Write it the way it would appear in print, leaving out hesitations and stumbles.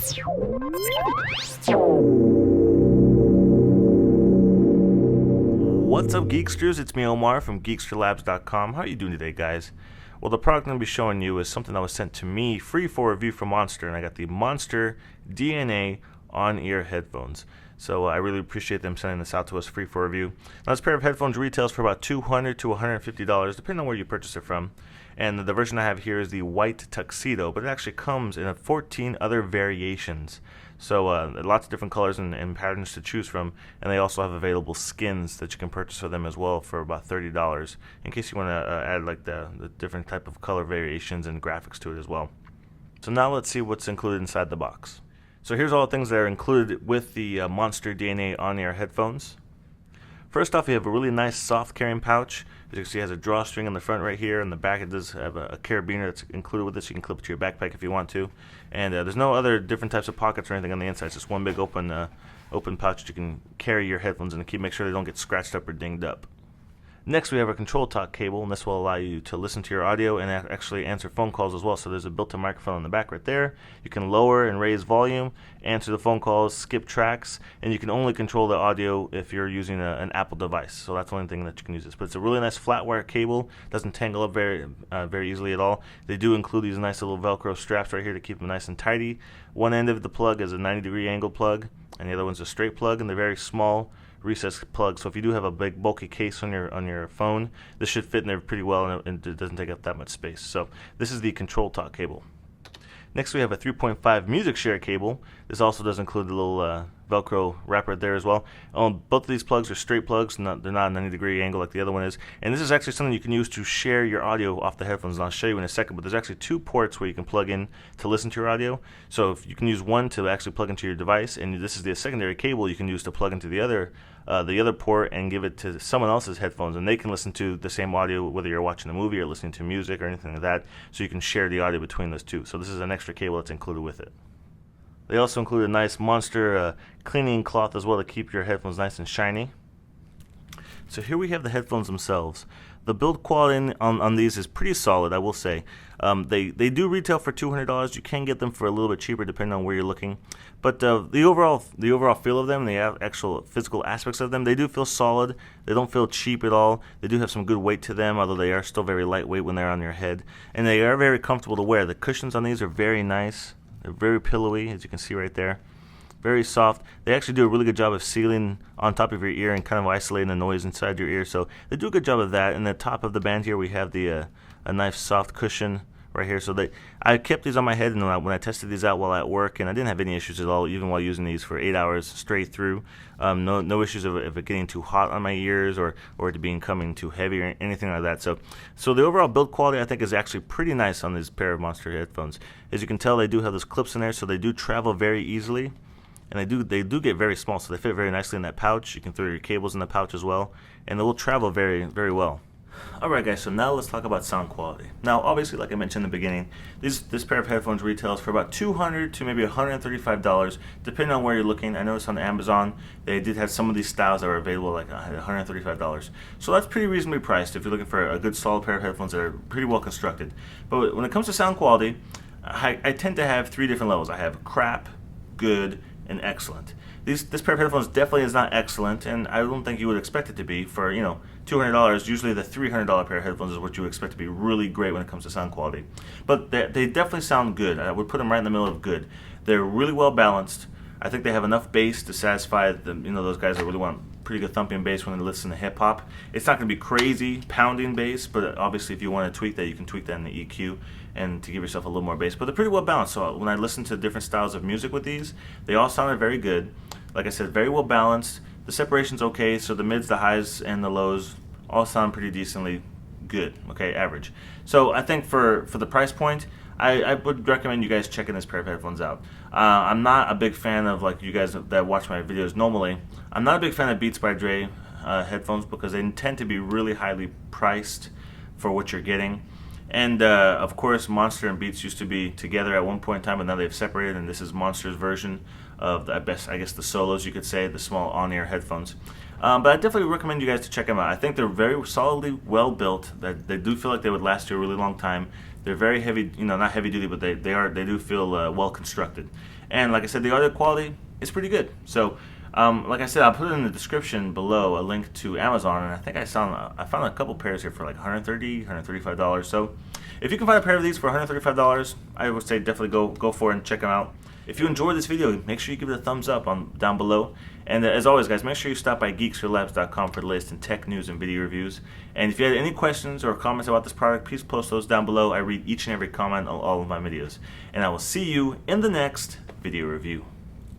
What's up, Geeksters? It's me, Omar from GeeksterLabs.com. How are you doing today, guys? Well, the product I'm going to be showing you is something that was sent to me free for review from Monster, and I got the Monster DNA on-ear headphones. So I really appreciate them sending this out to us free for review. Now, this pair of headphones retails for about $200 to $150, depending on where you purchase it from. And the version I have here is the white tuxedo, but it actually comes in 14 other variations. So lots of different colors and patterns to choose from, and they also have available skins that you can purchase for them as well for about $30, in case you want to add like the different type of color variations and graphics to it as well. So now let's see what's included inside the box. So here's all the things that are included with the Monster DNA on-ear headphones. First off, you have a really nice soft carrying pouch. As you can see, it has a drawstring in the front right here. In the back, it does have a carabiner that's included with this. You can clip it to your backpack if you want to. And there's no other different types of pockets or anything on the inside. It's just one big open pouch that you can carry your headphones in and make sure they don't get scratched up or dinged up. Next, we have a control talk cable, and this will allow you to listen to your audio and actually answer phone calls as well. So there's a built-in microphone in the back right there. You can lower and raise volume, answer the phone calls, skip tracks, and you can only control the audio if you're using an Apple device. So that's the only thing that you can use this. But it's a really nice flat wire cable. Doesn't tangle up very easily at all. They do include these nice little Velcro straps right here to keep them nice and tidy. One end of the plug is a 90-degree angle plug, and the other one's a straight plug, and they're very small recessed plug. So if you do have a big bulky case on your phone, this should fit in there pretty well, and it doesn't take up that much space. So this is the control talk cable. Next, we have a 3.5 music share cable. This also does include the little Velcro wrapper there as well. Both of these plugs are straight plugs. They're not a 90-degree angle like the other one is. And this is actually something you can use to share your audio off the headphones. And I'll show you in a second. But there's actually two ports where you can plug in to listen to your audio. So if you can use one to actually plug into your device, and this is the secondary cable you can use to plug into the other port and give it to someone else's headphones, and they can listen to the same audio whether you're watching a movie or listening to music or anything like that. So you can share the audio between those two. So this is an extra cable that's included with it. They also include a nice Monster cleaning cloth as well to keep your headphones nice and shiny. So here we have the headphones themselves. The build quality on these is pretty solid, I will say. They do retail for $200. You can get them for a little bit cheaper depending on where you're looking. But the overall feel of them, the actual physical aspects of them, they do feel solid. They don't feel cheap at all. They do have some good weight to them, although they are still very lightweight when they're on your head. And they are very comfortable to wear. The cushions on these are very nice. They're very pillowy, as you can see right there. Very soft. They actually do a really good job of sealing on top of your ear and kind of isolating the noise inside your ear. So they do a good job of that. And the top of the band here, we have the a nice soft cushion right here. So I kept these on my head, and when I tested these out while at work, and I didn't have any issues at all, even while using these for 8 hours straight through. No issues of it getting too hot on my ears or it becoming too heavy or anything like that. So the overall build quality, I think, is actually pretty nice on this pair of Monster headphones. As you can tell, they do have those clips in there, so they do travel very easily. And they do get very small, so they fit very nicely in that pouch. You can throw your cables in the pouch as well, and they will travel very, very well. Alright guys, so now let's talk about sound quality. Now obviously, like I mentioned in the beginning, this pair of headphones retails for about $200 to maybe $135, depending on where you're looking. I noticed on Amazon they did have some of these styles that were available like $135. So that's pretty reasonably priced if you're looking for a good solid pair of headphones that are pretty well constructed. But when it comes to sound quality, I tend to have three different levels. I have crap, good, and excellent. This pair of headphones definitely is not excellent, and I don't think you would expect it to be for, $200. Usually the $300 pair of headphones is what you would expect to be really great when it comes to sound quality. But they definitely sound good. I would put them right in the middle of good. They're really well balanced. I think they have enough bass to satisfy those guys that really want pretty good thumping bass when they listen to hip hop. It's not going to be crazy pounding bass, but obviously if you want to tweak that, you can tweak that in the EQ and to give yourself a little more bass. But they're pretty well balanced. So when I listen to different styles of music with these, they all sounded very good. Like I said, very well balanced. The separation's okay, so the mids, the highs, and the lows all sound pretty decently good. Okay, average. So I think for the price point, I would recommend you guys checking this pair of headphones out. I'm not a big fan of, like you guys that watch my videos normally, I'm not a big fan of Beats by Dre headphones because they tend to be really highly priced for what you're getting. And of course, Monster and Beats used to be together at one point in time, but now they've separated, and this is Monster's version of, I guess the Solos, you could say, the small on-ear headphones. But I definitely recommend you guys to check them out. I think they're very solidly well built. That they do feel like they would last you a really long time. They're very heavy, not heavy duty, but they do feel well constructed. And like I said, the audio quality is pretty good. So, like I said, I'll put it in the description below a link to Amazon, and I think I found a couple pairs here for like $130, $135. So, if you can find a pair of these for $135, I would say definitely go for it and check them out. If you enjoyed this video, make sure you give it a thumbs up down below. And as always, guys, make sure you stop by geeksterlabs.com for the latest in tech news and video reviews. And if you had any questions or comments about this product, please post those down below. I read each and every comment on all of my videos. And I will see you in the next video review.